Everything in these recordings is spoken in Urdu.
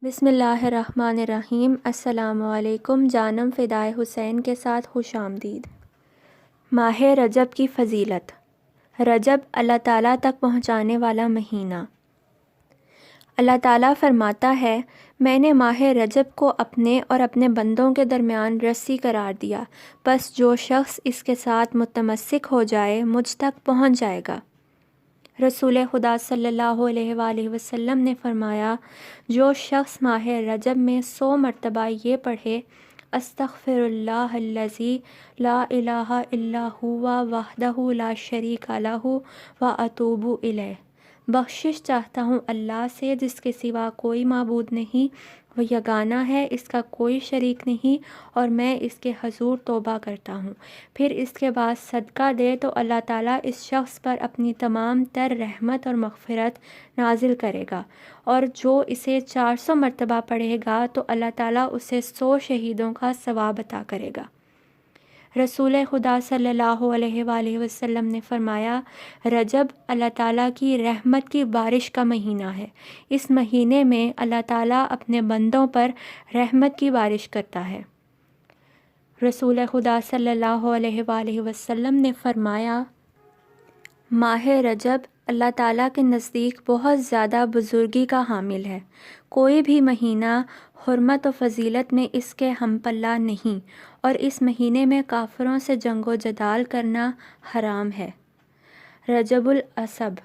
بسم اللہ الرحمن الرحیم۔ السلام علیکم۔ جانم فدائے حسین کے ساتھ خوش آمدید۔ ماہ رجب کی فضیلت۔ رجب اللہ تعالیٰ تک پہنچانے والا مہینہ۔ اللہ تعالیٰ فرماتا ہے، میں نے ماہ رجب کو اپنے اور اپنے بندوں کے درمیان رسی قرار دیا، بس جو شخص اس کے ساتھ متمسک ہو جائے مجھ تک پہنچ جائے گا۔ رسول خدا صلی اللہ علیہ وآلہ وسلم نے فرمایا، جو شخص ماہ رجب میں 100 مرتبہ یہ پڑھے، استغفر اللہ الذی لا الہ الا ہوا وحدہ لا شریک لہ واتوب الیہ، بخشش چاہتا ہوں اللہ سے جس کے سوا کوئی معبود نہیں، وہ یگانہ ہے، اس کا کوئی شریک نہیں، اور میں اس کے حضور توبہ کرتا ہوں۔ پھر اس کے بعد صدقہ دے تو اللہ تعالیٰ اس شخص پر اپنی تمام تر رحمت اور مغفرت نازل کرے گا، اور جو اسے 400 مرتبہ پڑھے گا تو اللہ تعالیٰ اسے 100 شہیدوں کا ثواب عطا کرے گا۔ رسول خدا صلی اللہ علیہ وآلہ وسلم نے فرمایا، رجب اللہ تعالیٰ کی رحمت کی بارش کا مہینہ ہے۔ اس مہینے میں اللہ تعالیٰ اپنے بندوں پر رحمت کی بارش کرتا ہے۔ رسول خدا صلی اللہ علیہ وآلہ وسلم نے فرمایا، ماہ رجب اللہ تعالیٰ کے نزدیک بہت زیادہ بزرگی کا حامل ہے۔ کوئی بھی مہینہ حرمت و فضیلت میں اس کے ہم پلہ نہیں، اور اس مہینے میں کافروں سے جنگ و جدال کرنا حرام ہے۔ رجب العصب۔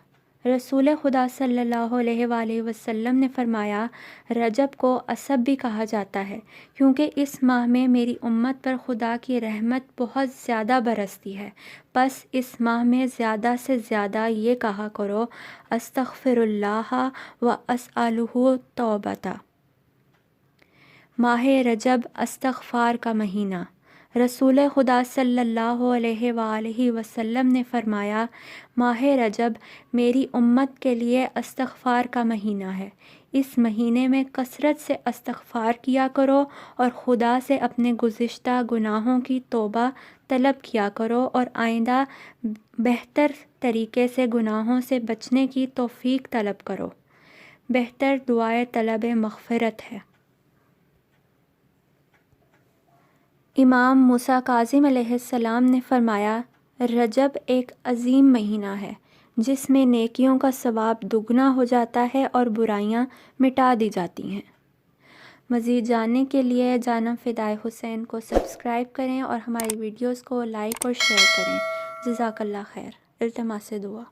رسول خدا صلی اللہ علیہ وآلہ وسلم نے فرمایا، رجب کو عصب بھی کہا جاتا ہے کیونکہ اس ماہ میں میری امت پر خدا کی رحمت بہت زیادہ برستی ہے، بس اس ماہ میں زیادہ سے زیادہ یہ کہا کرو، استغفر اللہ و اسألہ توبۃ۔ ماہ رجب استغفار کا مہینہ۔ رسول خدا صلی اللہ علیہ وآلہ وسلم نے فرمایا، ماہ رجب میری امت کے لیے استغفار کا مہینہ ہے۔ اس مہینے میں کثرت سے استغفار کیا کرو اور خدا سے اپنے گزشتہ گناہوں کی توبہ طلب کیا کرو، اور آئندہ بہتر طریقے سے گناہوں سے بچنے کی توفیق طلب کرو۔ بہتر دعائے طلب مغفرت ہے۔ امام موسیٰ کاظم علیہ السلام نے فرمایا، رجب ایک عظیم مہینہ ہے جس میں نیکیوں کا ثواب دگنا ہو جاتا ہے اور برائیاں مٹا دی جاتی ہیں۔ مزید جاننے کے لیے جانم فدائے حسین کو سبسکرائب کریں اور ہماری ویڈیوز کو لائک اور شیئر کریں۔ جزاک اللہ خیر۔ التماس دعا۔